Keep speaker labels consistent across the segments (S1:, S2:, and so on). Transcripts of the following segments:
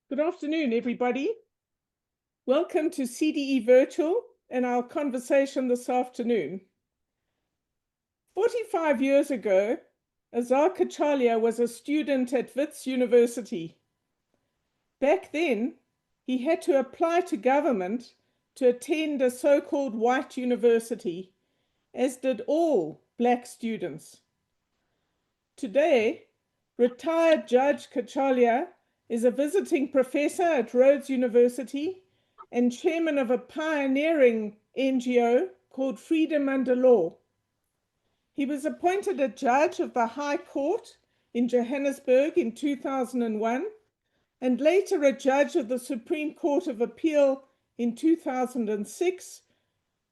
S1: Good afternoon, everybody. Welcome to CDE Virtual and our conversation this afternoon. 45 years ago, Azhar Cachalia was a student at Wits University. Back then, he had to apply to government to attend a so-called white university, as did all black students. Today, retired Judge Cachalia is a visiting professor at Rhodes University and chairman of a pioneering NGO called Freedom Under Law. He was appointed a judge of the High Court in Johannesburg in 2001 and later a judge of the Supreme Court of Appeal in 2006,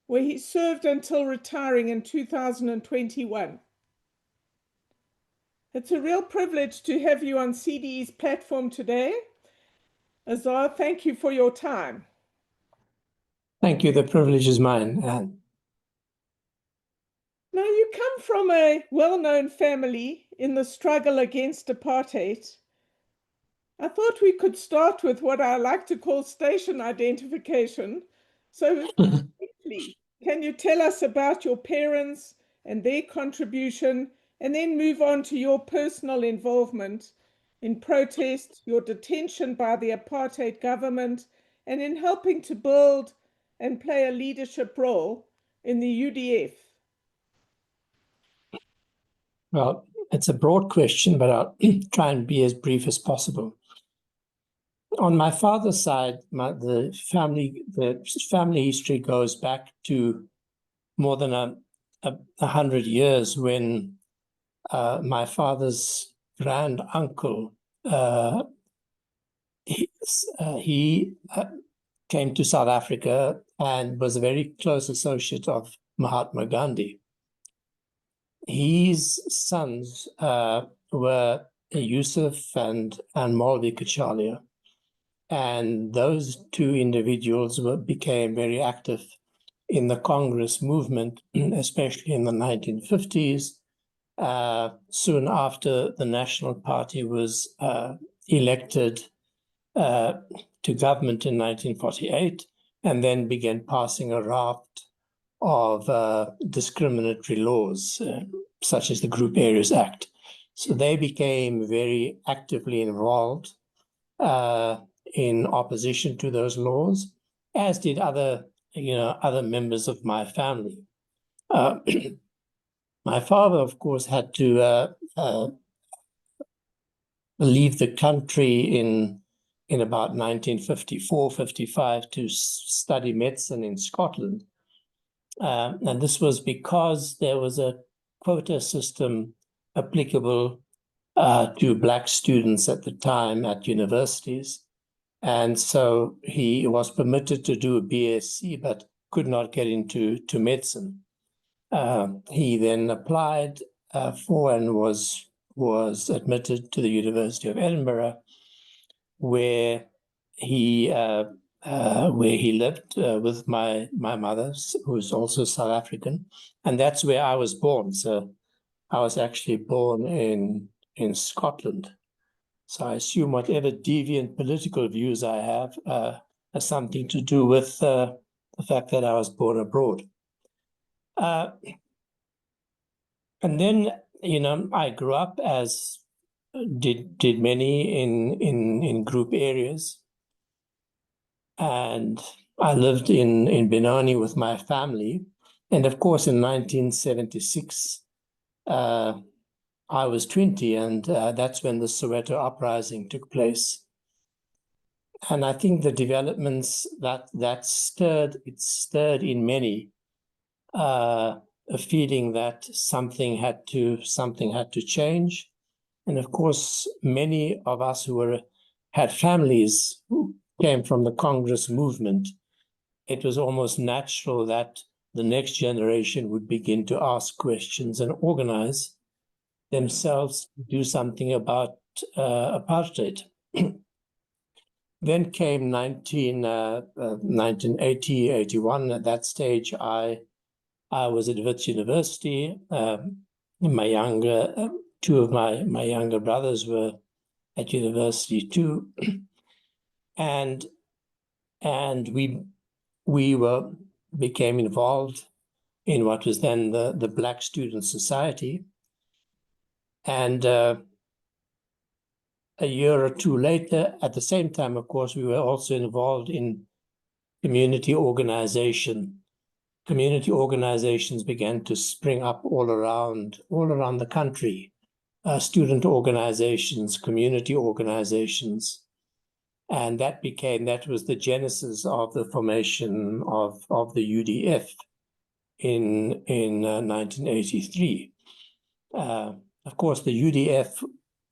S1: where he served until retiring in 2021. It's a real privilege to have you on CDE's platform today. Azhar, thank you for your time.
S2: Thank you. The privilege is mine.
S1: Now, you come from a well-known family in the struggle against apartheid. I thought we could start with what I like to call station identification. So, briefly, can you tell us about your parents and their contribution, and then move on to your personal involvement in protest, your detention by the apartheid government, and in helping to build and play a leadership role in the UDF?
S2: Well, it's a broad question, but I'll try and be as brief as possible. On my father's side, the family history goes back to more than 100 years when my father's grand uncle he came to South Africa and was a very close associate of Mahatma Gandhi. His sons were Yusuf and Maulvi Cachalia, and those two individuals became very active in the Congress movement, especially in the 1950s. Soon after the National Party was elected to government in 1948, and then began passing a raft of discriminatory laws, such as the Group Areas Act. So they became very actively involved in opposition to those laws, as did other members of my family. My father, of course, had to leave the country in about 1954-55 to study medicine in Scotland. And this was because there was a quota system applicable to Black students at the time at universities. And so he was permitted to do a BSc, but could not get into medicine. He then applied for and was admitted to the University of Edinburgh, where he lived with my mother, who's also South African, and that's where I was born. So I was actually born in Scotland. So I assume whatever deviant political views I have has something to do with the fact that I was born abroad. And then, I grew up as did many in group areas. And I lived in Benoni with my family. And of course, in 1976, I was 20, and that's when the Soweto uprising took place. And I think the developments that stirred in many a feeling that something had to change. And of course, many of us who had families who came from the Congress movement, it was almost natural that the next generation would begin to ask questions and organize themselves to do something about apartheid. Then came 1980, 81. At that stage, I was at Wits University. Two of my younger brothers were at university too. and we became involved in what was then the Black Student Society. And a year or two later, at the same time, of course, we were also involved in community organization. Community organizations began to spring up all around the country. Student organizations, community organizations. And that was the genesis of the formation of the UDF in 1983. Of course, the UDF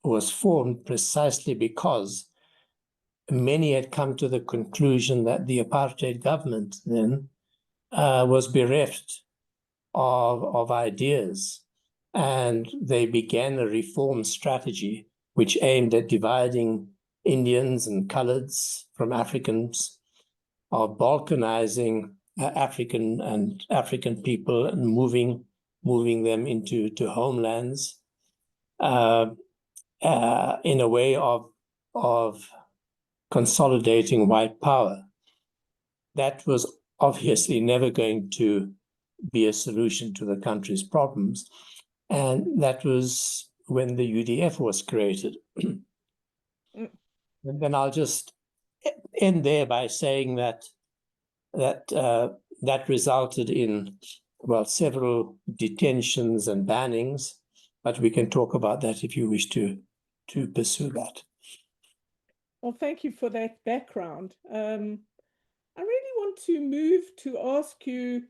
S2: was formed precisely because many had come to the conclusion that the apartheid government then was bereft of ideas, and they began a reform strategy which aimed at dividing Indians and coloreds from Africans, of balkanizing African people and moving them into homelands in a way of consolidating white power. That was obviously never going to be a solution to the country's problems. And that was when the UDF was created. And then I'll just end there by saying that resulted in, well, several detentions and bannings, but we can talk about that if you wish to pursue that.
S1: Well, thank you for that background. I really want to move to ask you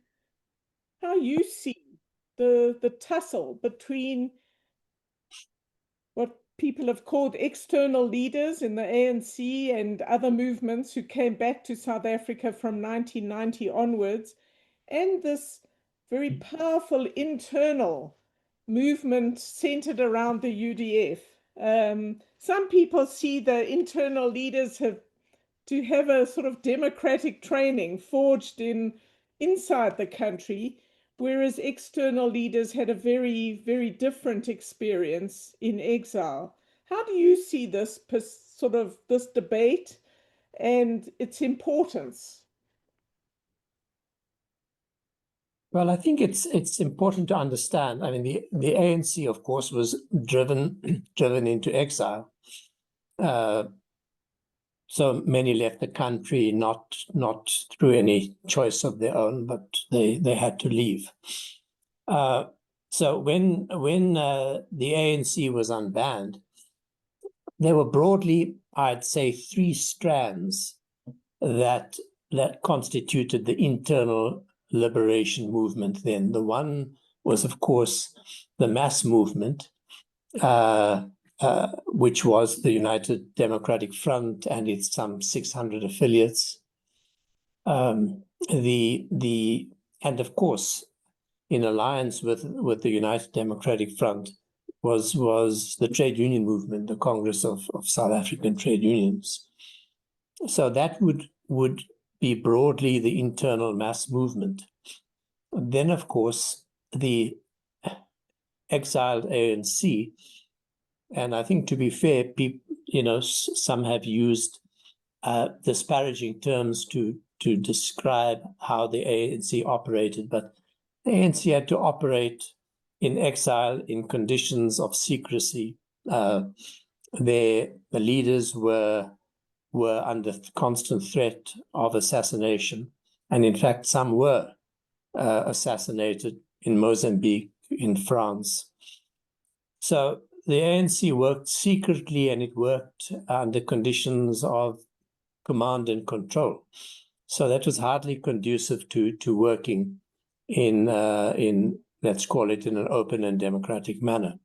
S1: how you see the tussle between what people have called external leaders in the ANC and other movements who came back to South Africa from 1990 onwards, and this very powerful internal movement centered around the UDF. Some people see the internal leaders to have a sort of democratic training forged inside the country, whereas external leaders had a very, very different experience in exile. How do you see this debate and its importance?
S2: Well, I think it's important to understand. I mean, the ANC, of course, was driven into exile. So many left the country not through any choice of their own, but they had to leave. So when the ANC was unbanned, there were broadly, I'd say, three strands that constituted the internal liberation movement then. The one was, of course, the mass movement, which was the United Democratic Front and its some 600 affiliates. And of course, in alliance with the United Democratic Front was the trade union movement, the Congress of South African Trade Unions. So that would be broadly the internal mass movement. Then, of course, the exiled ANC, and I think, to be fair, some have used disparaging terms to describe how the ANC operated, but the ANC had to operate in exile in conditions of secrecy. The leaders were under constant threat of assassination, and in fact, some were assassinated in Mozambique, in France. So the ANC worked secretly, and it worked under conditions of command and control. So that was hardly conducive to working in let's call it, in an open and democratic manner.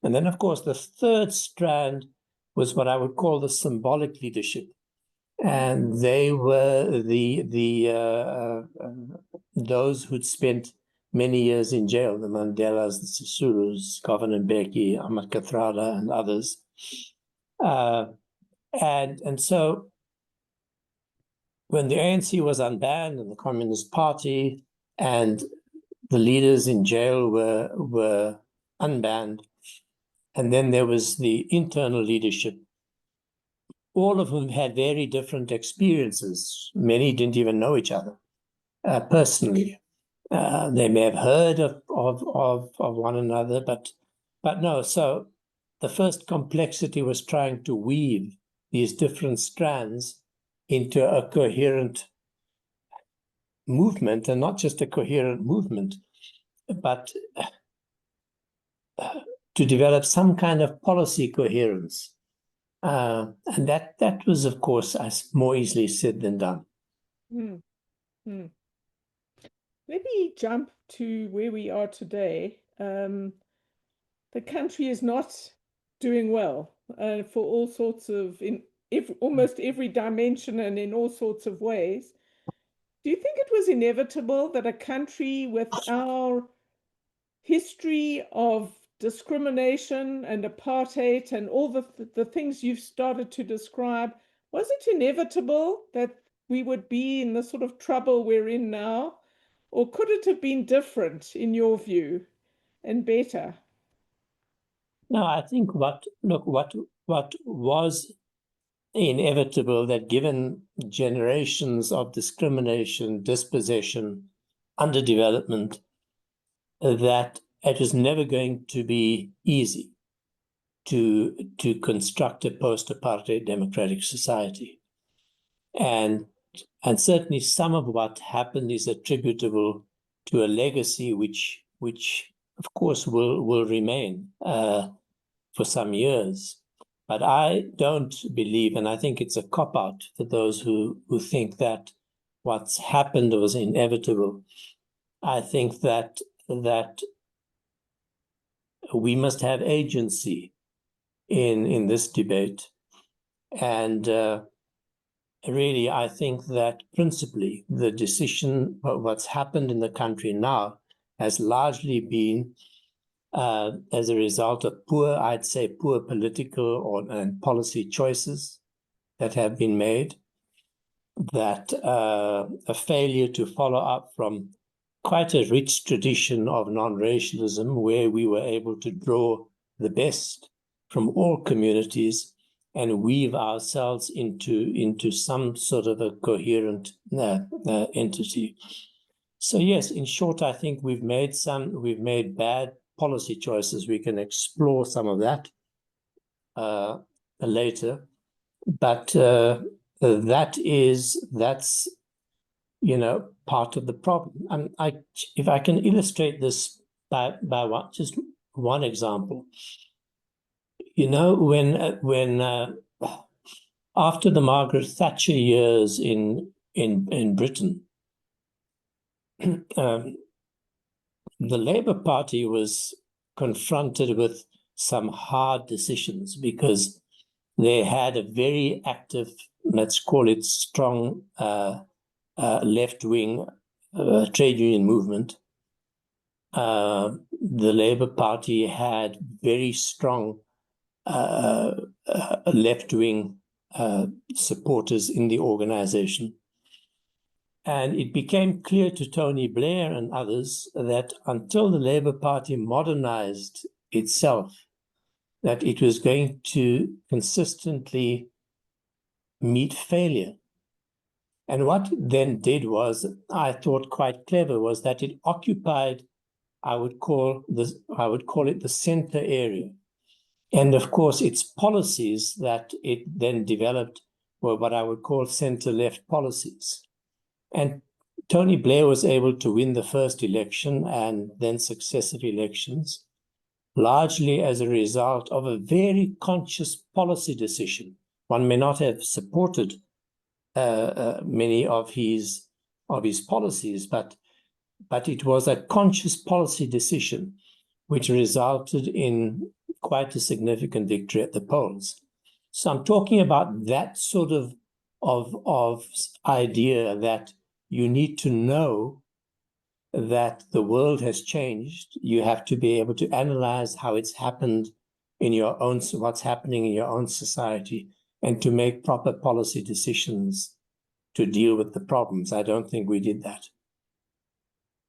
S2: And then, of course, the third strand was what I would call the symbolic leadership, and they were those who'd spent many years in jail, the Mandelas, the Sisulus, Govan Mbeki, Ahmad Kathrada, and others. And so when the ANC was unbanned and the Communist Party and the leaders in jail were unbanned, and then there was the internal leadership, all of whom had very different experiences. Many didn't even know each other personally. They may have heard of one another, but no. So the first complexity was trying to weave these different strands into a coherent movement, and not just a coherent movement, but to develop some kind of policy coherence. And that was, of course, more easily said than done.
S1: Mm. Mm. Let me jump to where we are today. The country is not doing well for all sorts of, almost every dimension and in all sorts of ways. Do you think it was inevitable that a country with our history of discrimination and apartheid and all the things you've started to describe, was it inevitable that we would be in the sort of trouble we're in now? Or could it have been different in your view and better?
S2: No, I think what was inevitable, that given generations of discrimination, dispossession, underdevelopment, that it was never going to be easy to construct a post-apartheid democratic society. And certainly some of what happened is attributable to a legacy which of course will remain for some years. But I don't believe, and I think it's a cop-out for those who think that what's happened was inevitable. I think that we must have agency in this debate. And really, I think that principally the decision of what's happened in the country now has largely been as a result of I'd say poor political and policy choices that have been made, that a failure to follow up from quite a rich tradition of non-racialism, where we were able to draw the best from all communities and weave ourselves into some sort of a coherent entity. So yes, in short, I think we've made bad policy choices. We can explore some of that later, but that's part of the problem. And if I can illustrate this by just one example, when after the Margaret Thatcher years in Britain, the Labour Party was confronted with some hard decisions because they had a very active, let's call it strong, left-wing trade union movement. The Labour Party had very strong left-wing supporters in the organization. And it became clear to Tony Blair and others that until the Labour Party modernized itself, that it was going to consistently meet failure. And what it then did was, I thought quite clever, was that it occupied, I would call it the center area. And of course, its policies that it then developed were what I would call center-left policies. And Tony Blair was able to win the first election and then successive elections, largely as a result of a very conscious policy decision. One may not have supported many of his policies, but it was a conscious policy decision which resulted in quite a significant victory at the polls. So I'm talking about that sort of idea that you need to know that the world has changed. You have to be able to analyze how it's happened in your own, what's happening in your own society, and to make proper policy decisions to deal with the problems. I don't think we did that.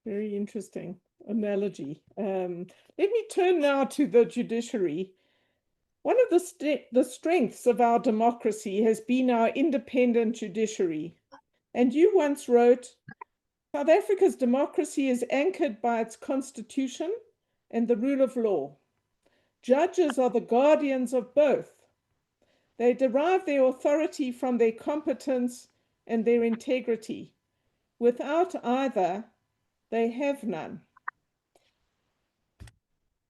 S1: Very interesting analogy. Let me turn now to the judiciary. One of the strengths of our democracy has been our independent judiciary. And you once wrote, South Africa's democracy is anchored by its constitution and the rule of law. Judges are the guardians of both. They derive their authority from their competence and their integrity. Without either, they have none.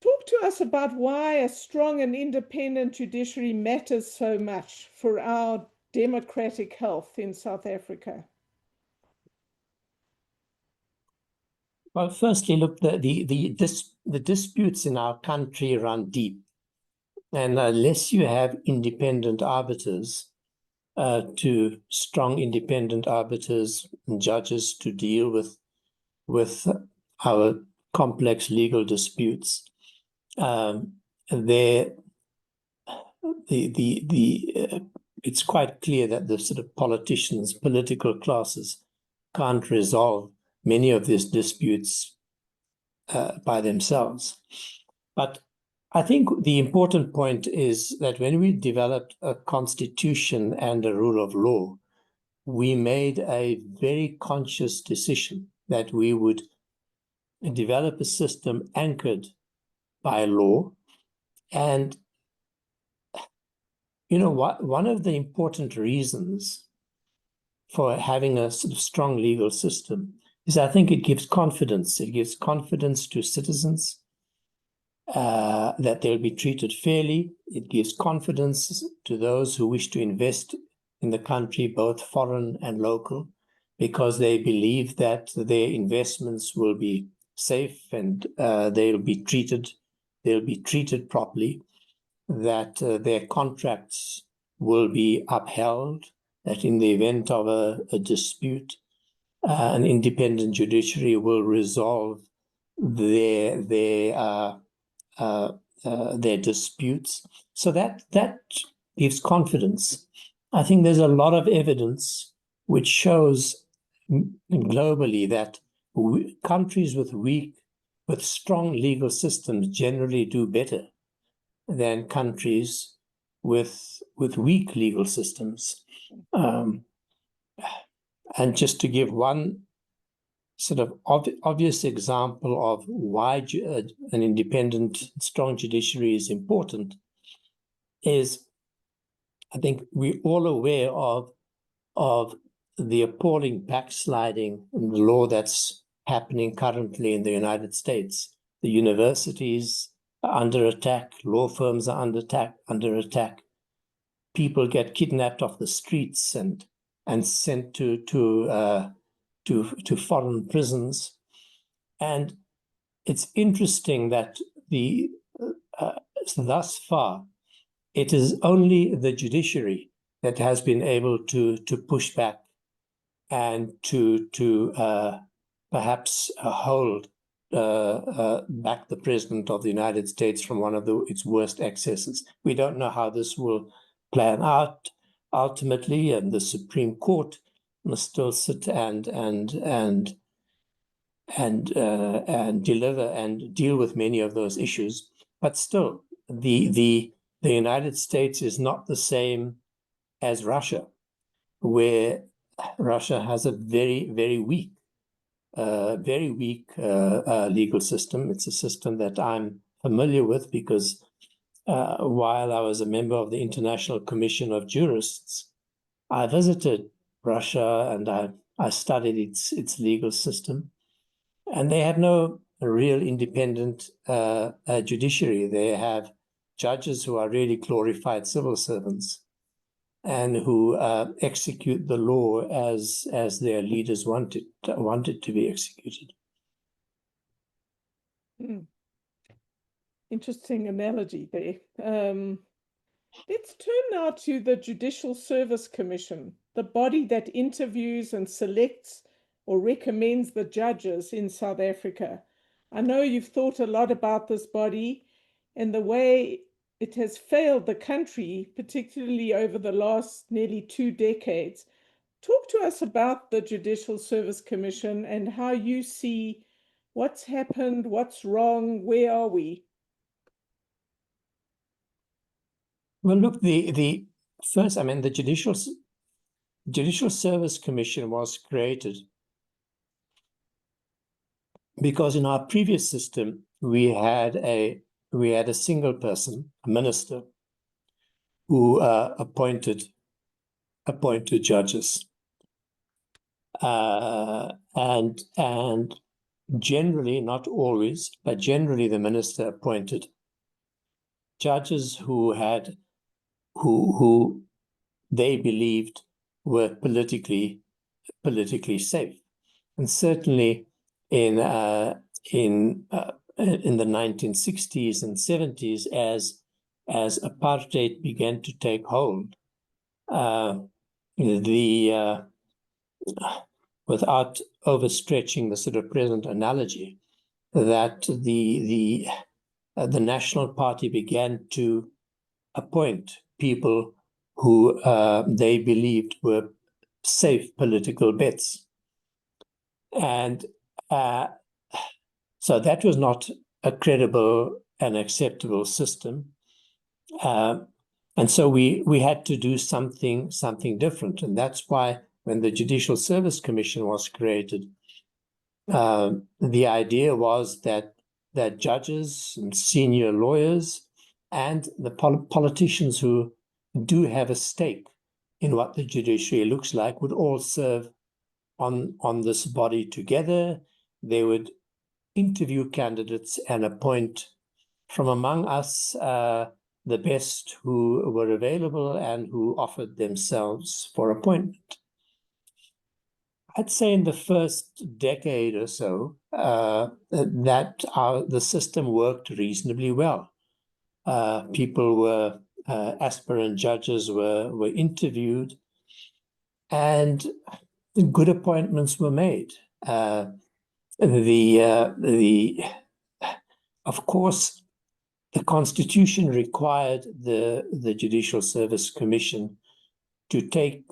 S1: Talk to us about why a strong and independent judiciary matters so much for our democratic health in South Africa.
S2: Well, firstly, look, the disputes in our country run deep. And unless you have independent arbiters, strong independent arbiters and judges to deal with our complex legal disputes, it's quite clear that the sort of politicians, political classes, can't resolve many of these disputes by themselves. But I think the important point is that when we developed a constitution and a rule of law, we made a very conscious decision that we would develop a system anchored by law. And, you know, one of the important reasons for having a sort of strong legal system is I think it gives confidence. It gives confidence to citizens that they'll be treated fairly. It gives confidence to those who wish to invest in the country, both foreign and local, because they believe that their investments will be safe and they'll be treated properly, that their contracts will be upheld, that in the event of a dispute, an independent judiciary will resolve their disputes. So that gives confidence. I think there's a lot of evidence which shows globally that countries with strong legal systems generally do better than countries with weak legal systems. And just to give one sort of obvious example of why an independent, strong judiciary is important is, I think we're all aware of the appalling backsliding in the law that's happening currently in the United States. The universities are under attack, law firms are under attack. People get kidnapped off the streets and sent to foreign prisons. And it's interesting that thus far, it is only the judiciary that has been able to push back and to perhaps hold back the president of the United States from one of its worst excesses. We don't know how this will plan out ultimately, and the Supreme Court must still sit and deliver and deal with many of those issues. But still, the United States is not the same as Russia, where Russia has a very, very weak legal system. It's a system that I'm familiar with because while I was a member of the International Commission of Jurists, I visited Russia and I studied its legal system. And they have no real independent judiciary. They have judges who are really glorified civil servants and who execute the law as their leaders want it to be executed.
S1: Interesting analogy there. Let's turn now to the Judicial Service Commission, the body that interviews and selects or recommends the judges in South Africa. I know you've thought a lot about this body and the way it has failed the country, particularly over the last nearly 2 decades. Talk to us about the Judicial Service Commission and how you see what's happened, what's wrong, where are we?
S2: Well, look, the first, I mean, the Judicial Service Commission was created because in our previous system we had a single person, a minister, who appointed judges, and generally, not always, but generally, the minister appointed judges who they believed were politically safe, and certainly in the 1960s and 70s, as apartheid began to take hold, without overstretching the sort of present analogy, that the National Party began to appoint people who they believed were safe political bets. And so that was not a credible and acceptable system. And so we had to do something different. And that's why when the Judicial Service Commission was created, the idea was that judges and senior lawyers and the politicians who do have a stake in what the judiciary looks like would all serve on this body together. They would interview candidates and appoint from among us the best who were available and who offered themselves for appointment. I'd say in the first decade or so the system worked reasonably well. People were aspirant judges were interviewed, and good appointments were made. Of course, the Constitution required the Judicial Service Commission to take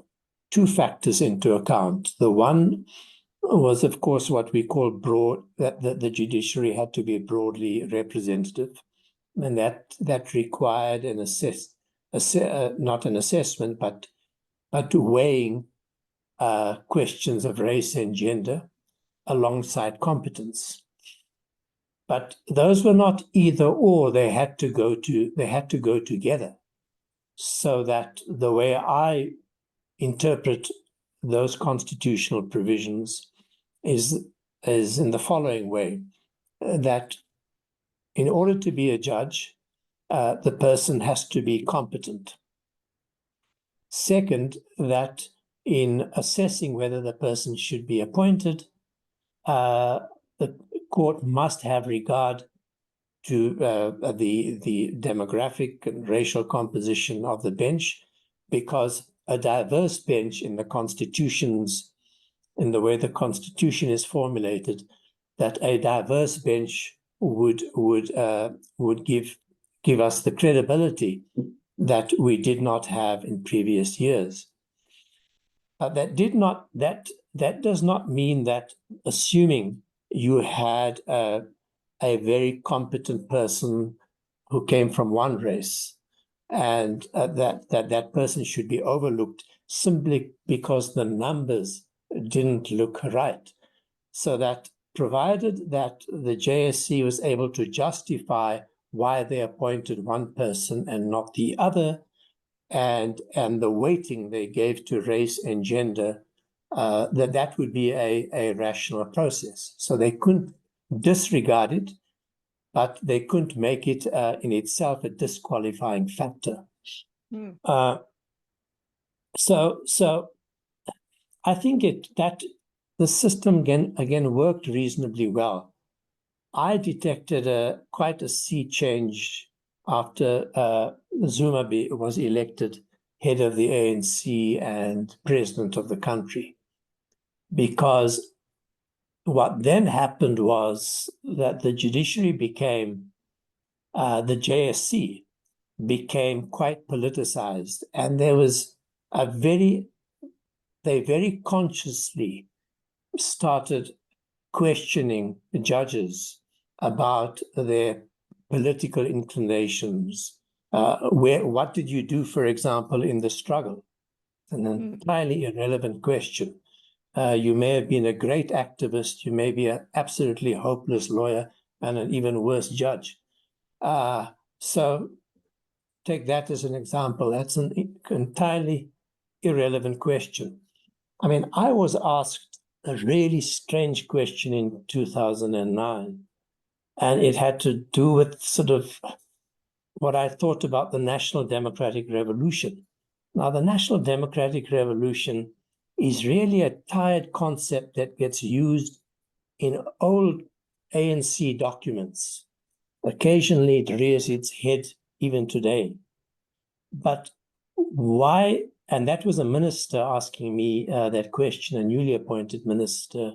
S2: two factors into account. The one was, of course, what we call that the judiciary had to be broadly representative, and that required not an assessment, but weighing questions of race and gender alongside competence. But those were not either or; they had to go together. So that the way I interpret those constitutional provisions is in the following way: that in order to be a judge, the person has to be competent. Second, that in assessing whether the person should be appointed, the court must have regard to the demographic and racial composition of the bench, because a diverse bench in the way the Constitution is formulated, that a diverse bench would give us the credibility that we did not have in previous years. That does not mean that, assuming you had a very competent person who came from one race, and that person should be overlooked simply because the numbers didn't look right. So that provided that the JSC was able to justify why they appointed one person and not the other, and the weighting they gave to race and gender, that would be a rational process. So they couldn't disregard it, but they couldn't make it in itself a disqualifying factor. So I think that the system again worked reasonably well. I detected quite a sea change after Zuma was elected head of the ANC and president of the country, because what then happened was that the judiciary became, the JSC became quite politicized, and they very consciously started questioning judges about their political inclinations, What did you do, for example, in the struggle? An entirely irrelevant question. You may have been a great activist. You may be an absolutely hopeless lawyer and an even worse judge. So take that as an example. That's an entirely irrelevant question. I mean, I was asked a really strange question in 2009, and it had to do with sort of what I thought about the National Democratic Revolution. Now, the National Democratic Revolution is really a tired concept that gets used in old ANC documents. Occasionally, it rears its head even today. But why? And that was a minister asking me that question, a newly appointed minister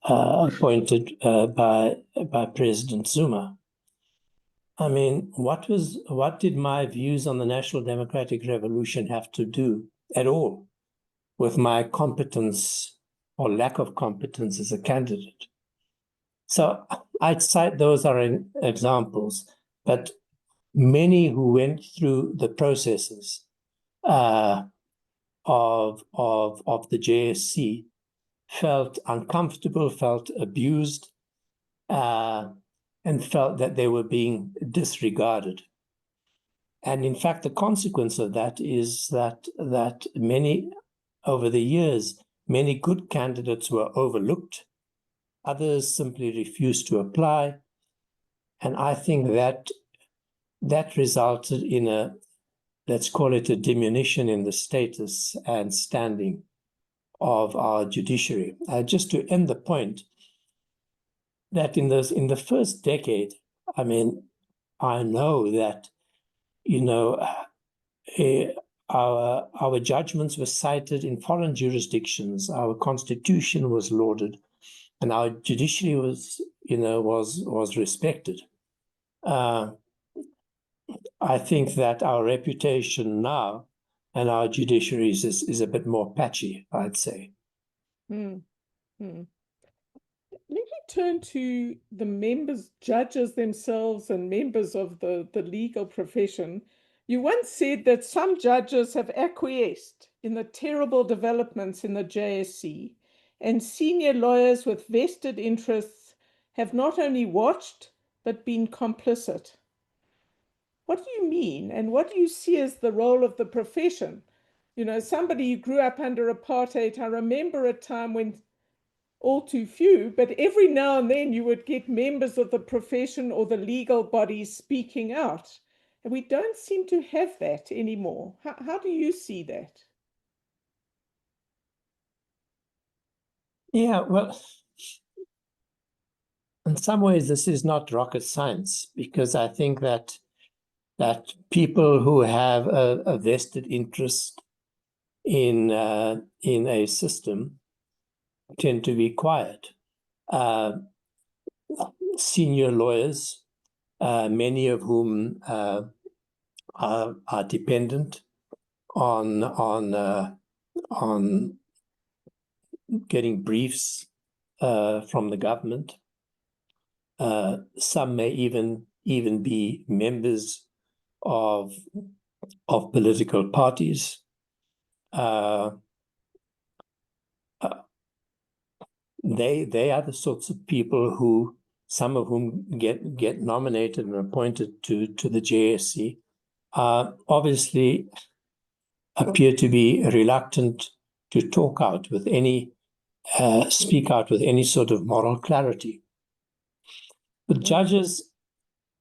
S2: appointed by President Zuma. I mean, what did my views on the National Democratic Revolution have to do at all with my competence or lack of competence as a candidate? So I'd cite those are examples, but many who went through the processes of the JSC felt uncomfortable, felt abused, and felt that they were being disregarded. And in fact, the consequence of that is that many, over the years, many good candidates were overlooked. Others simply refused to apply. And I think that resulted in a, let's call it a diminution in the status and standing of our judiciary. Just to end the point, that in the first decade, I mean, I know that, our judgments were cited in foreign jurisdictions, our constitution was lauded, and our judiciary was respected. I think that our reputation now and our judiciaries is a bit more patchy, I'd say.
S1: Let me turn to the members, judges themselves and members of the legal profession. You once said that some judges have acquiesced in the terrible developments in the JSC, and senior lawyers with vested interests have not only watched, but been complicit. What do you mean? And what do you see as the role of the profession? Somebody who grew up under apartheid, I remember a time when all too few, but every now and then you would get members of the profession or the legal bodies speaking out. And we don't seem to have that anymore. How do you see that?
S2: Yeah, well, in some ways, this is not rocket science, because I think that people who have a vested interest in a system tend to be quiet. Senior lawyers, many of whom are dependent on getting briefs from the government. Some may even be members of political parties. They are the sorts of people who, some of whom get nominated and appointed to the JSC, obviously appear to be reluctant to talk out with any, speak out with any sort of moral clarity. But judges,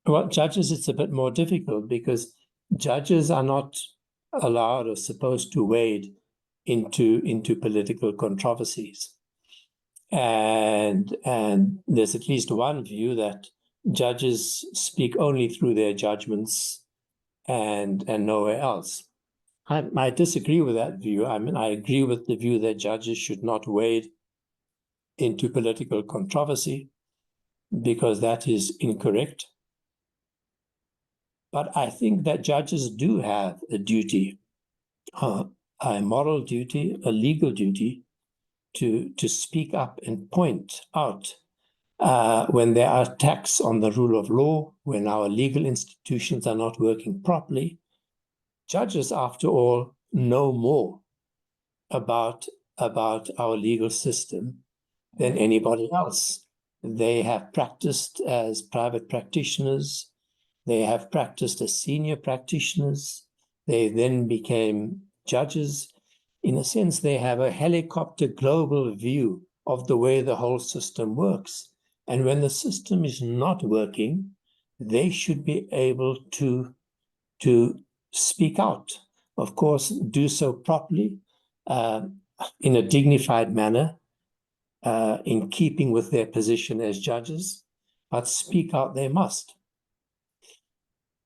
S2: it's a bit more difficult, because judges are not allowed or supposed to wade into political controversies. And there's at least one view that judges speak only through their judgments and nowhere else. I disagree with that view. I mean, I agree with the view that judges should not wade into political controversy, because that is incorrect. But I think that judges do have a duty, a moral duty, a legal duty, to speak up and point out when there are attacks on the rule of law, when our legal institutions are not working properly. Judges, after all, know more about our legal system than anybody else. They have practiced as private practitioners. They have practiced as senior practitioners. They then became judges. In a sense, they have a helicopter global view of the way the whole system works. And when the system is not working, they should be able to speak out. Of course, do so properly, in a dignified manner, in keeping with their position as judges, but speak out they must.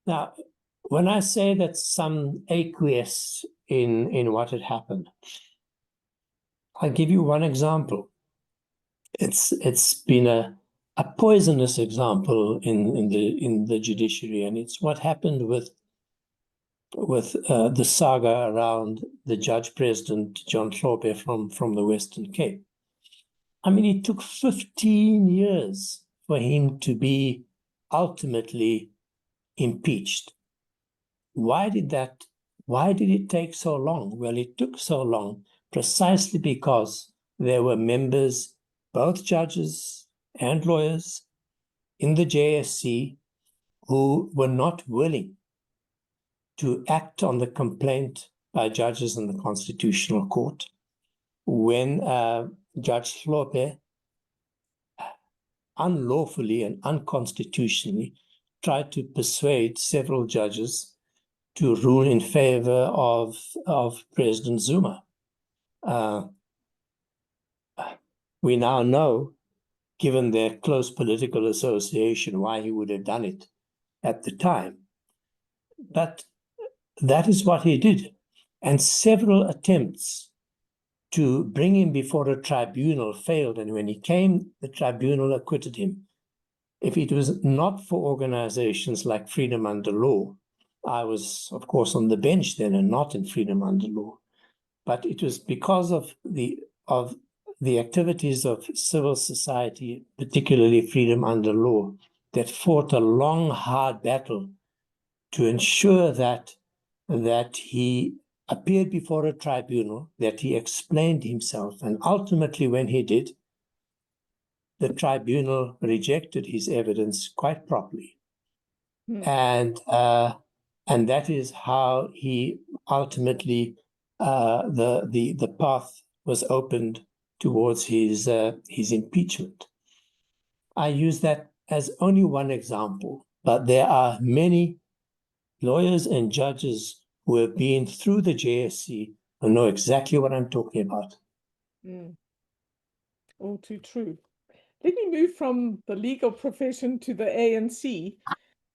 S2: Now, when I say that some acquiesced in what had happened, I'll give you one example. It's been a poisonous example in the judiciary, and it's what happened with the saga around the Judge President John Hlophe from the Western Cape. I mean, it took 15 years for him to be ultimately impeached. Why did it take so long? Well, it took so long precisely because there were members, both judges and lawyers, in the JSC who were not willing to act on the complaint by judges in the Constitutional Court when Judge Hlophe unlawfully and unconstitutionally tried to persuade several judges to rule in favor of President Zuma. We now know, given their close political association, why he would have done it at the time. But that is what he did. And several attempts to bring him before a tribunal failed. And when he came, the tribunal acquitted him. If it was not for organizations like Freedom Under Law, I was, of course, on the bench then and not in Freedom Under Law. But it was because of the activities of civil society, particularly Freedom Under Law, that fought a long, hard battle to ensure that he appeared before a tribunal, that he explained himself. And ultimately, when he did, the tribunal rejected his evidence quite properly. And that is how he ultimately, the path was opened towards his impeachment. I use that as only one example, but there are many lawyers and judges who have been through the JSC and know exactly what I'm talking about.
S1: All too true. Let me move from the legal profession to the ANC.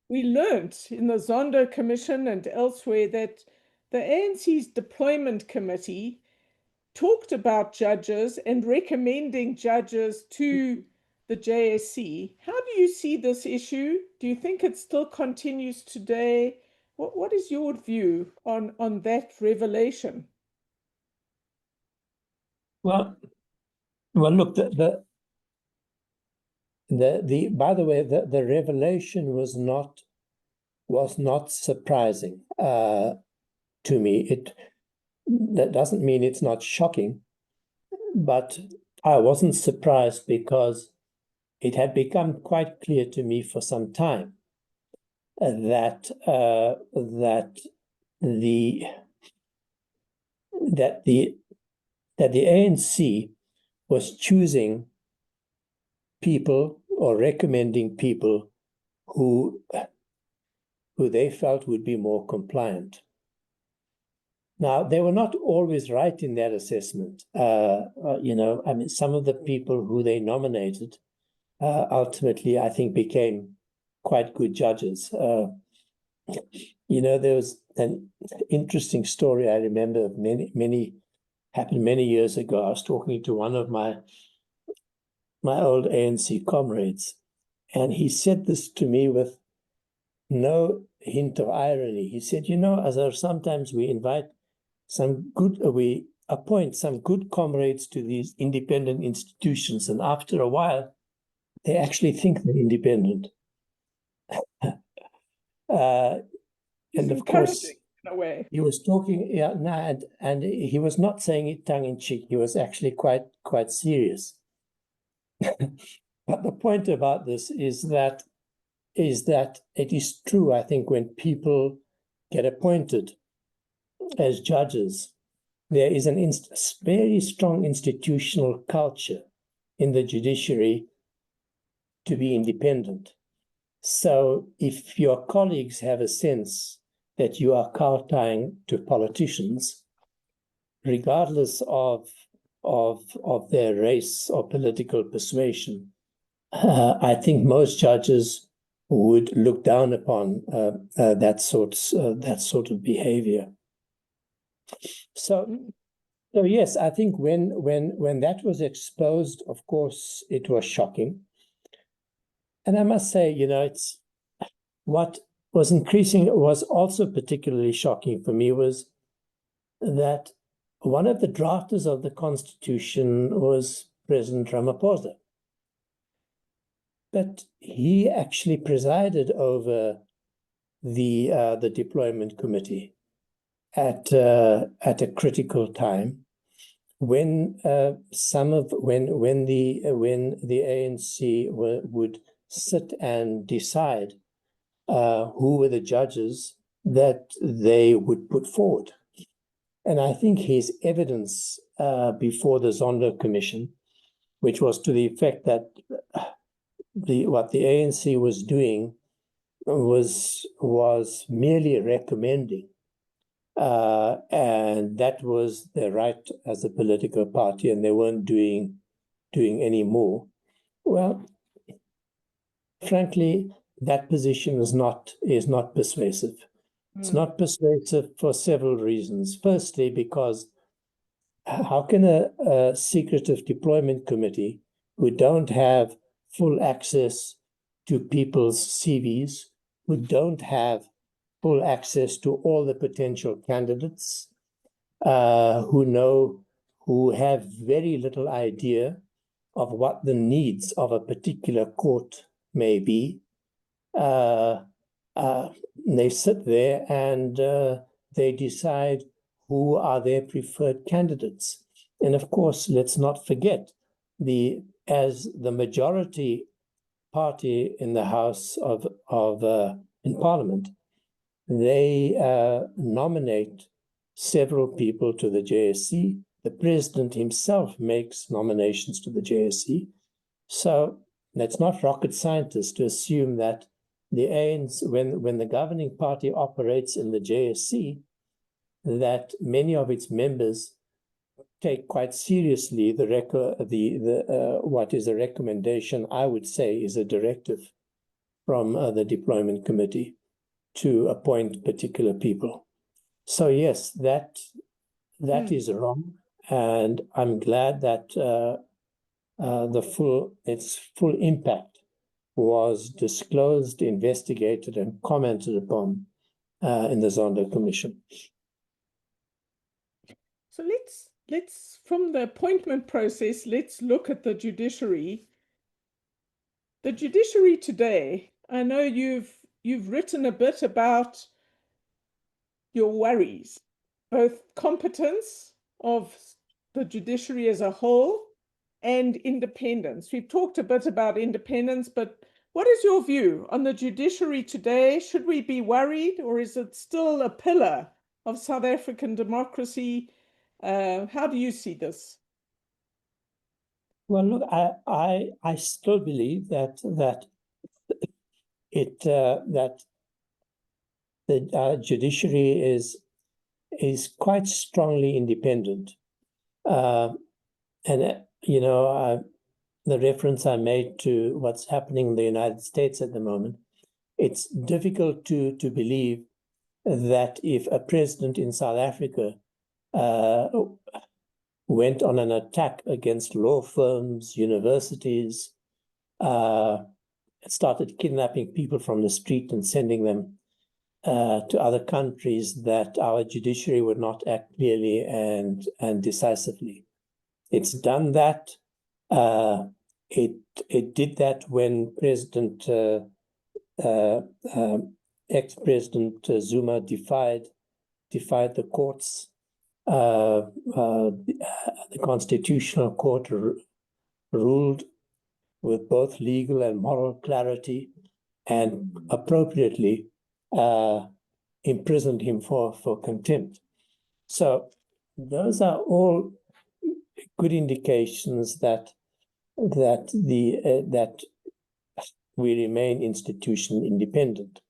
S1: We learnt in the Zondo Commission and elsewhere that the ANC's deployment committee talked about judges and recommending judges to the JSC. How do you see this issue? Do you think it still continues today? What is your view on that revelation?
S2: Well, look, by the way, the revelation was not surprising to me. That doesn't mean it's not shocking, but I wasn't surprised because it had become quite clear to me for some time that the ANC was choosing people or recommending people who they felt would be more compliant. Now, they were not always right in that assessment. I mean, some of the people who they nominated ultimately, I think, became quite good judges. There was an interesting story I remember happened many years ago. I was talking to one of my old ANC comrades, and he said this to me with no hint of irony. He said, Azhar, sometimes we appoint some good comrades to these independent institutions, and after a while, they actually think they're independent.
S1: It's
S2: and of course,
S1: in a way.
S2: he was talking, and he was not saying it tongue in cheek. He was actually quite serious. But the point about this is that it is true, I think, when people get appointed as judges, there is a very strong institutional culture in the judiciary to be independent. So if your colleagues have a sense that you are kowtowing to politicians, regardless of their race or political persuasion, I think most judges would look down upon that sort of behavior. So yes, I think when that was exposed, of course, it was shocking. And I must say, it's what was also particularly shocking for me was that one of the drafters of the Constitution was President Ramaphosa. But he actually presided over the deployment committee at a critical time when the ANC would sit and decide who were the judges that they would put forward. And I think his evidence before the Zondo Commission, which was to the effect that what the ANC was doing was merely recommending, and that was their right as a political party, and they weren't doing any more. Well, frankly, that position is not persuasive. It's not persuasive for several reasons. Firstly, because how can a secretive deployment committee who don't have full access to people's CVs, who don't have full access to all the potential candidates, who have very little idea of what the needs of a particular court may be, they sit there and they decide who are their preferred candidates. And of course, let's not forget, as the majority party in the House in Parliament, they nominate several people to the JSC. The president himself makes nominations to the JSC. So it's not rocket scientist to assume that the ANC, when the governing party operates in the JSC, that many of its members take quite seriously what is a recommendation, I would say, is a directive from the deployment committee to appoint particular people. So yes, that is wrong, and I'm glad that its full impact was disclosed, investigated, and commented upon in the Zondo Commission.
S1: So let's from the appointment process, let's look at the judiciary. The judiciary today, I know you've written a bit about your worries, both competence of the judiciary as a whole and independence. We've talked a bit about independence, but what is your view on the judiciary today? Should we be worried, or is it still a pillar of South African democracy? How do you see this?
S2: Well, look, I still believe that the judiciary is quite strongly independent, and the reference I made to what's happening in the United States at the moment, it's difficult to believe that if a president in South Africa went on an attack against law firms, universities, started kidnapping people from the street and sending them to other countries, that our judiciary would not act clearly and decisively. It's done that. It did that when ex-President Zuma defied the courts. The Constitutional Court ruled with both legal and moral clarity, and appropriately imprisoned him for contempt. So those are all good indications that we remain institution independent.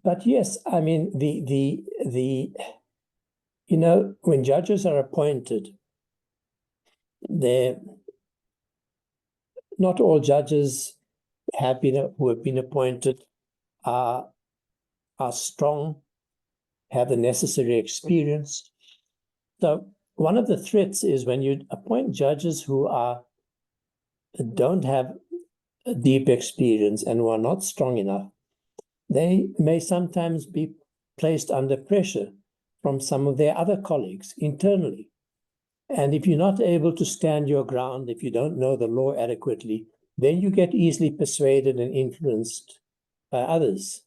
S2: But yes, I mean when judges are appointed, not all judges who have been appointed are strong, have the necessary experience. So one of the threats is when you appoint judges who don't have a deep experience and who are not strong enough, they may sometimes be placed under pressure from some of their other colleagues internally. And if you're not able to stand your ground, if you don't know the law adequately, then you get easily persuaded and influenced by others.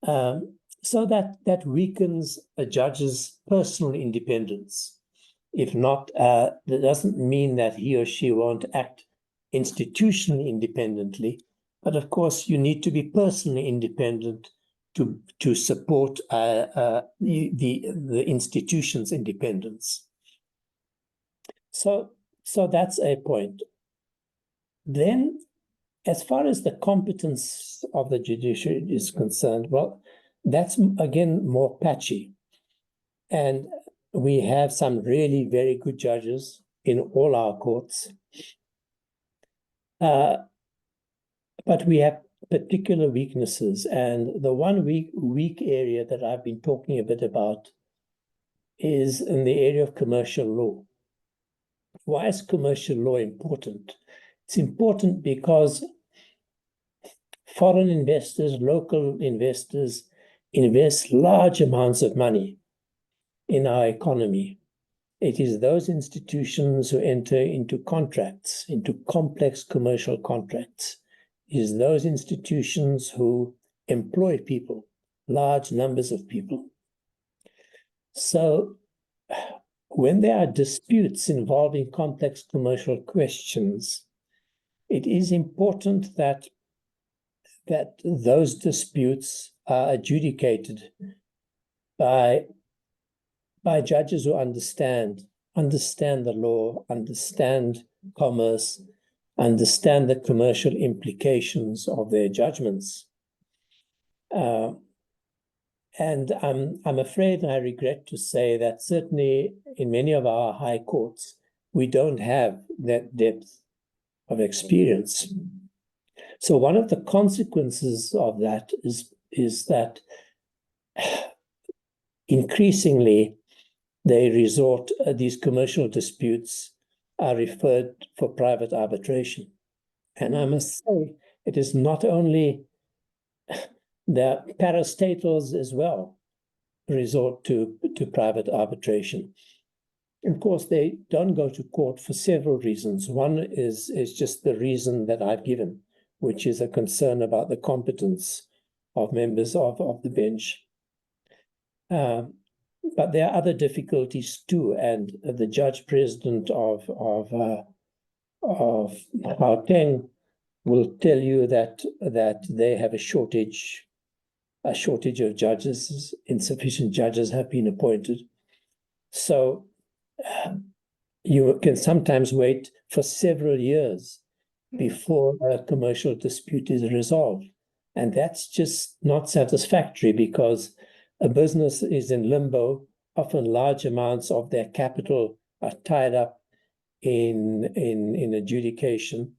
S2: So that weakens a judge's personal independence. If not, that doesn't mean that he or she won't act institutionally independently, but of course you need to be personally independent to support the institution's independence. So that's a point. Then, as far as the competence of the judiciary is concerned, well, that's again more patchy. And we have some really very good judges in all our courts. But we have particular weaknesses. And the one weak area that I've been talking a bit about is in the area of commercial law. Why is commercial law important? It's important because foreign investors, local investors, invest large amounts of money in our economy. It is those institutions who enter into contracts, into complex commercial contracts. It is those institutions who employ people, large numbers of people. So when there are disputes involving complex commercial questions, it is important that those disputes are adjudicated by judges who understand the law, understand commerce, understand the commercial implications of their judgments. And I'm afraid, and I regret to say that certainly in many of our high courts, we don't have that depth of experience. So one of the consequences of that is that increasingly these commercial disputes are referred for private arbitration. And I must say, it is not only the parastatals as well resort to private arbitration. Of course, they don't go to court for several reasons. One is just the reason that I've given, which is a concern about the competence of members of the bench. But there are other difficulties too, and the judge president of Gauteng will tell you that they have a shortage of judges. Insufficient judges have been appointed. So you can sometimes wait for several years before a commercial dispute is resolved. And that's just not satisfactory because a business is in limbo. Often large amounts of their capital are tied up in adjudication.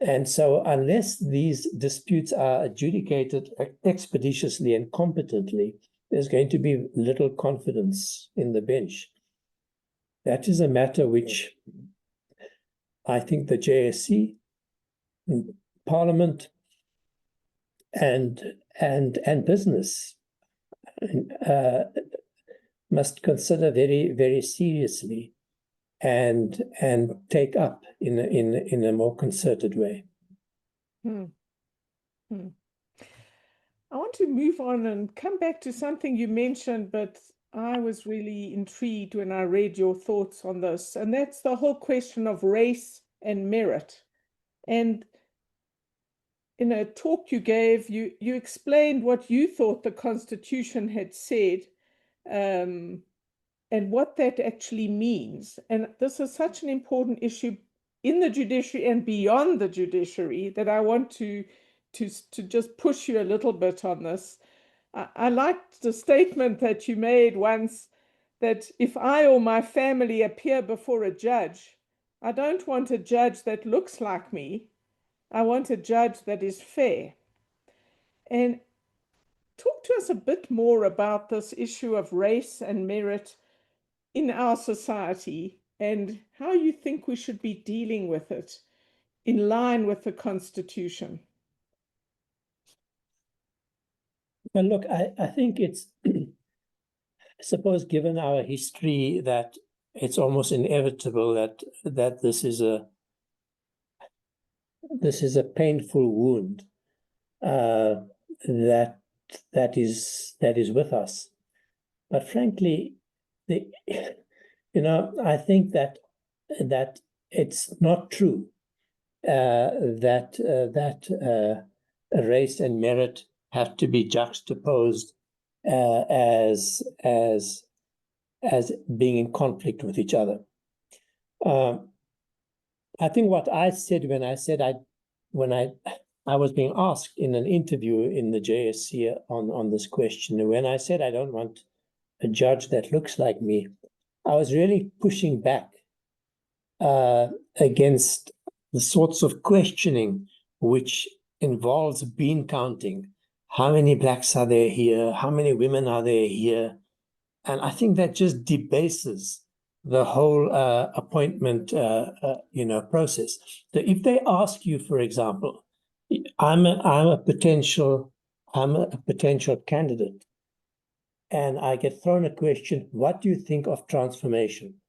S2: And so unless these disputes are adjudicated expeditiously and competently, there's going to be little confidence in the bench. That is a matter which I think the JSC, Parliament, and business must consider very, very seriously. and take up in a more concerted way.
S1: Hmm. Hmm. I want to move on and come back to something you mentioned, but I was really intrigued when I read your thoughts on this, and that's the whole question of race and merit. And in a talk you gave, you explained what you thought the Constitution had said, and what that actually means. And this is such an important issue in the judiciary and beyond the judiciary that I want to just push you a little bit on this. I liked the statement that you made once, that if I or my family appear before a judge, I don't want a judge that looks like me. I want a judge that is fair. And talk to us a bit more about this issue of race and merit in our society and how you think we should be dealing with it in line with the Constitution.
S2: Well, look, I think it's, I suppose, given our history, that it's almost inevitable that this is a painful wound that is with us. But frankly, I think that it's not true that race and merit have to be juxtaposed as being in conflict with each other. I think what I said when I was being asked in an interview in the JSC on this question, when I said I don't want a judge that looks like me, I was really pushing back against the sorts of questioning which involves bean counting. How many blacks are there here? How many women are there here? And I think that just debases the whole appointment process. So if they ask you, for example, I'm a potential candidate, and I get thrown a question, what do you think of transformation?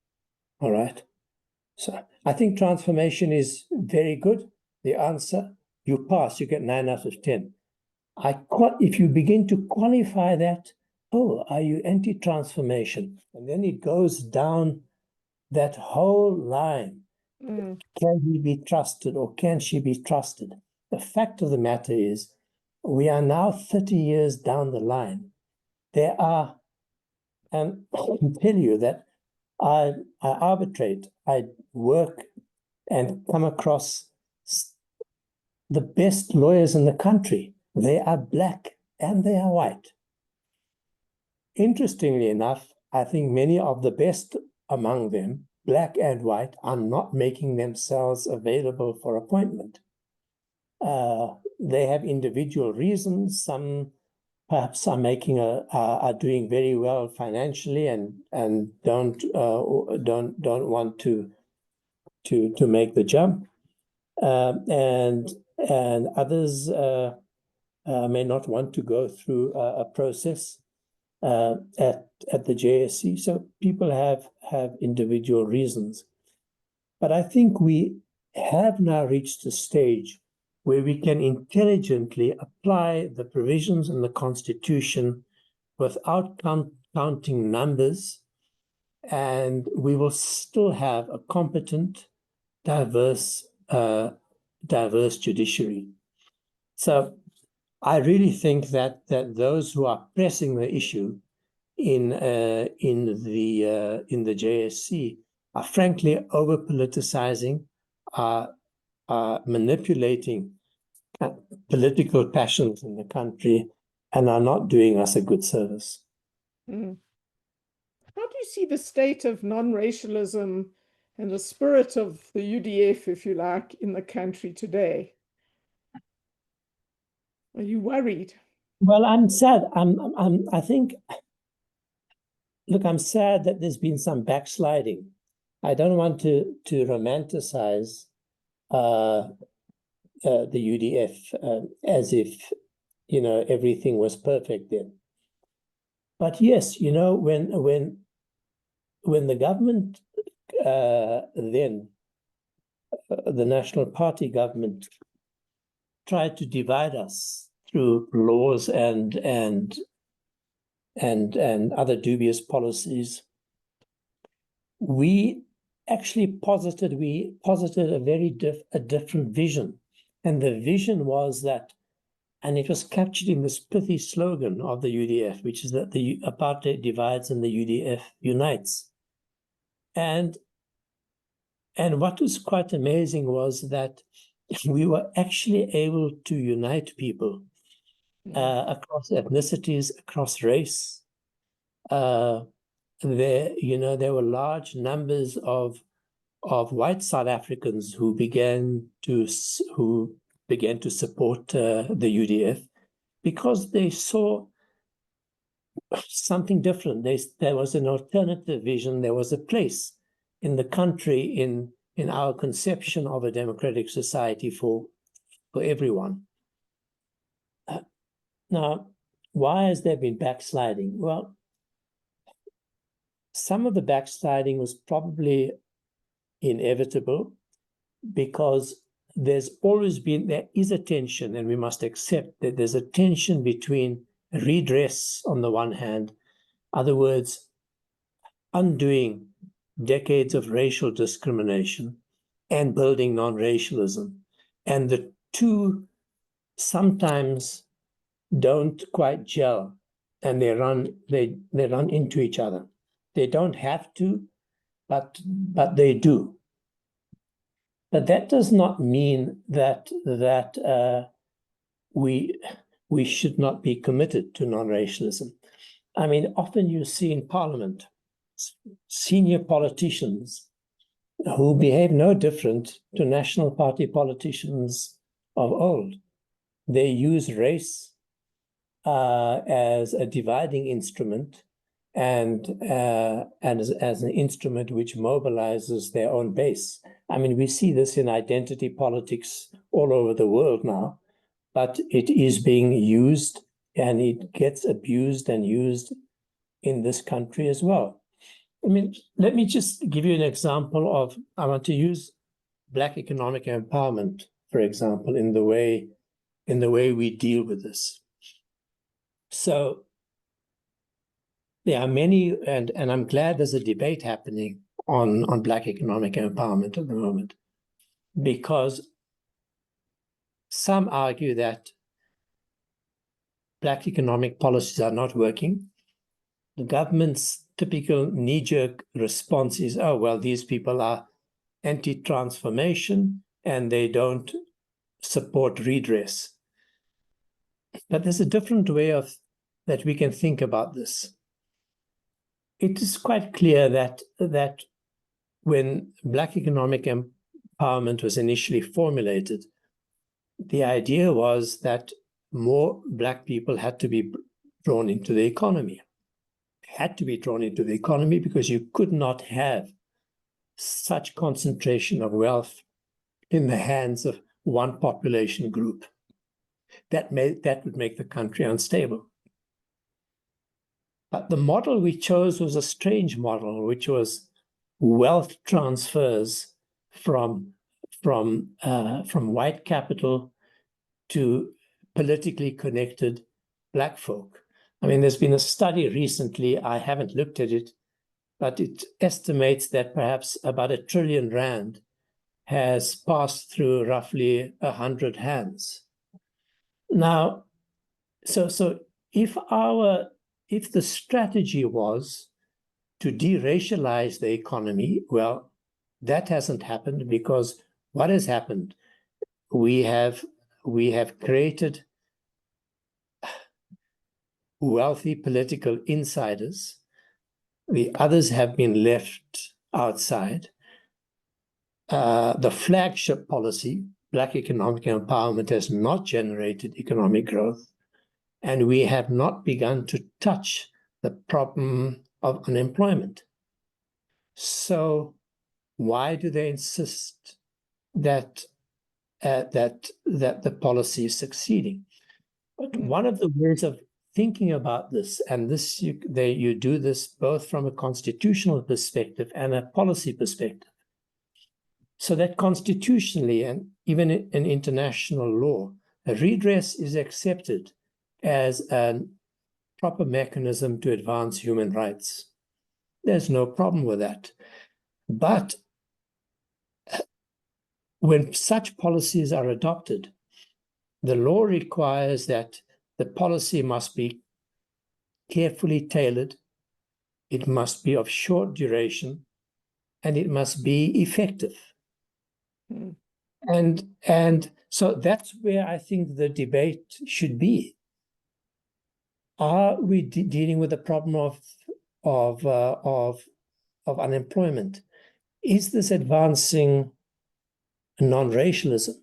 S2: All right. So I think transformation is very good. The answer, you pass, you get 9 out of 10. If you begin to qualify that, are you anti-transformation? And then it goes down that whole line. Can he be trusted, or can she be trusted? The fact of the matter is, we are now 30 years down the line. There are, and I can tell you that I arbitrate, I work and come across the best lawyers in the country. They are black and they are white. Interestingly enough, I think many of the best among them, black and white, are not making themselves available for appointment. They have individual reasons. Some perhaps are doing very well financially and don't want to make the jump, and others may not want to go through a process at the JSC. So people have individual reasons, but I think we have now reached a stage where we can intelligently apply the provisions in the Constitution without counting numbers, and we will still have a competent, diverse judiciary. So I really think that those who are pressing the issue in the JSC are frankly over politicizing, are manipulating political passions in the country, and are not doing us a good service.
S1: How do you see the state of non-racialism and the spirit of the UDF, if you like, in the country today? Are you worried?
S2: Well, I'm sad. I think, look, I'm sad that there's been some backsliding. I don't want to romanticize the UDF as if, everything was perfect then. But yes, when the government then the National Party government tried to divide us through laws and other dubious policies. We actually posited a very different vision, and the vision was that, and it was captured in this pithy slogan of the UDF, which is that the apartheid divides and the UDF unites. And what was quite amazing was that we were actually able to unite people across ethnicities, across race. There were large numbers of white South Africans who began to support the UDF because they saw something different. There was an alternative vision. There was a place in the country, in our conception of a democratic society for everyone. Now, why has there been backsliding? Well, some of the backsliding was probably inevitable because there is a tension, and we must accept that there's a tension between redress on the one hand, other words, undoing decades of racial discrimination and building non-racialism. And the two sometimes don't quite gel, and they run into each other. They don't have to, but they do. But that does not mean that we should not be committed to non-racialism. I mean, often you see in Parliament senior politicians who behave no different to National Party politicians of old. They use race as a dividing instrument and as an instrument which mobilizes their own base. I mean, we see this in identity politics all over the world now, but it is being used and it gets abused and used in this country as well. I mean, let me just give you an example of, I want to use Black economic empowerment, for example, in the way we deal with this. So there are many, and I'm glad there's a debate happening on Black economic empowerment at the moment, because some argue that Black economic policies are not working. The government's typical knee-jerk response is, oh, well, these people are anti-transformation and they don't support redress. But there's a different way that we can think about this. It is quite clear that when Black economic empowerment was initially formulated, the idea was that more Black people had to be drawn into the economy. Had to be drawn into the economy because you could not have such concentration of wealth in the hands of one population group. That would make the country unstable. But the model we chose was a strange model, which was wealth transfers from white capital to politically connected Black folk. I mean, there's been a study recently, I haven't looked at it, but it estimates that perhaps about R1 trillion has passed through roughly 100 hands. Now, so if the strategy was to deracialize the economy, well, that hasn't happened, because what has happened? We have created wealthy political insiders. The others have been left outside. The flagship policy, Black economic empowerment, has not generated economic growth, and we have not begun to touch the problem of unemployment. So why do they insist that the policy is succeeding? But one of the ways of thinking about this, and this you do this both from a constitutional perspective and a policy perspective, so that constitutionally and even in international law, a redress is accepted as a proper mechanism to advance human rights. There's no problem with that. But when such policies are adopted, the law requires that the policy must be carefully tailored, it must be of short duration, and it must be effective. Mm. And so that's where I think the debate should be. Are we dealing with the problem of unemployment? Is this advancing non-racialism?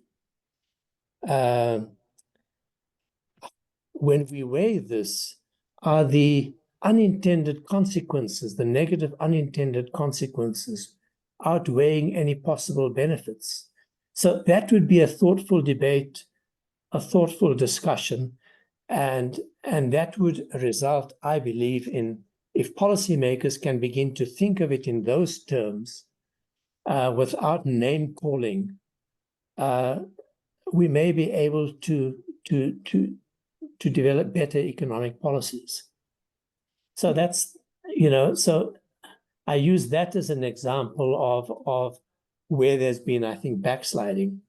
S2: When we weigh this, are the unintended consequences, the negative unintended consequences, outweighing any possible benefits? So that would be a thoughtful debate, a thoughtful discussion, and that would result, I believe, in, if policymakers can begin to think of it in those terms, without name calling, we may be able to develop better economic policies. So that's, so I use that as an example of where there's been, I think, backsliding.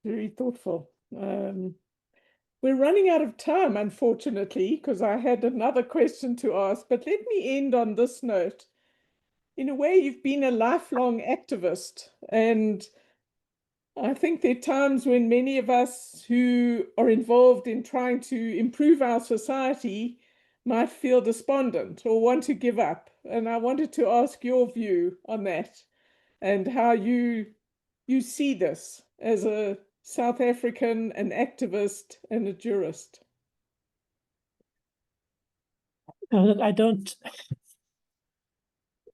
S1: Very thoughtful. We're running out of time, unfortunately, because I had another question to ask, but let me end on this note. In a way, you've been a lifelong activist, and I think there are times when many of us who are involved in trying to improve our society might feel despondent or want to give up. And I wanted to ask your view on that and how you see this as a South African, an activist, and a jurist.
S2: I don't.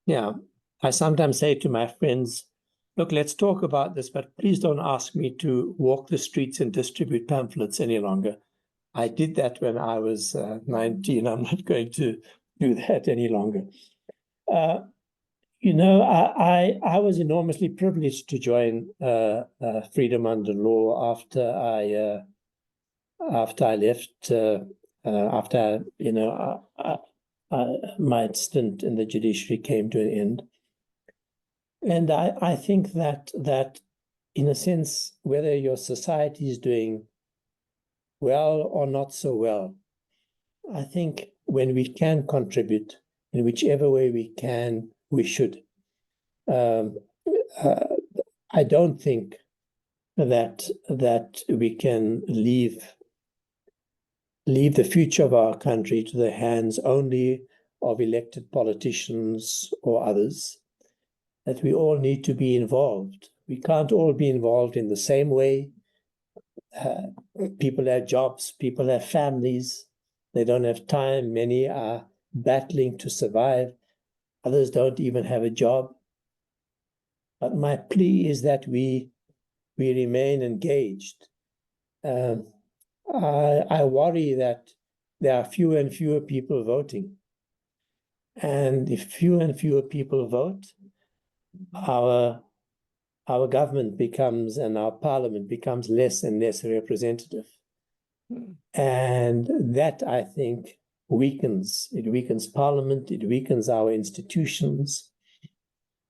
S2: Yeah, I sometimes say to my friends, look, let's talk about this, but please don't ask me to walk the streets and distribute pamphlets any longer. I did that when I was 19. I'm not going to do that any longer. I was enormously privileged to join Freedom Under Law after I left, my stint in the judiciary came to an end. And I think that in a sense, whether your society is doing well or not so well, I think when we can contribute in whichever way we can, we should. I don't think that we can leave the future of our country to the hands only of elected politicians or others, that we all need to be involved. We can't all be involved in the same way. People have jobs, people have families, they don't have time. Many are battling to survive. Others don't even have a job. But my plea is that we remain engaged. I worry that there are fewer and fewer people voting. And if fewer and fewer people vote, our government becomes, and our parliament becomes less and less representative. And that, I think, weakens parliament, it weakens our institutions,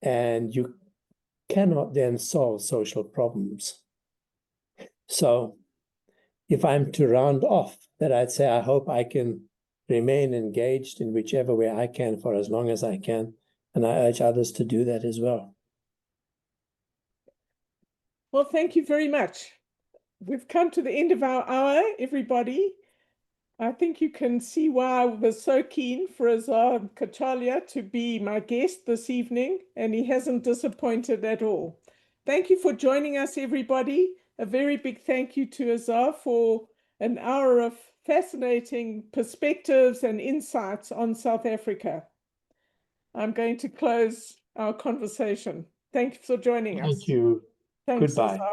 S2: and you cannot then solve social problems. So if I'm to round off, that I'd say I hope I can remain engaged in whichever way I can for as long as I can, and I urge others to do that as well.
S1: Well, thank you very much. We've come to the end of our hour, everybody. I think you can see why I was so keen for Azhar Cachalia to be my guest this evening, and he hasn't disappointed at all. Thank you for joining us, everybody. A very big thank you to Azhar for an hour of fascinating perspectives and insights on South Africa. I'm going to close our conversation. Thank you for joining us.
S2: Thank you.
S1: Thanks,
S2: Goodbye.
S1: Azhar.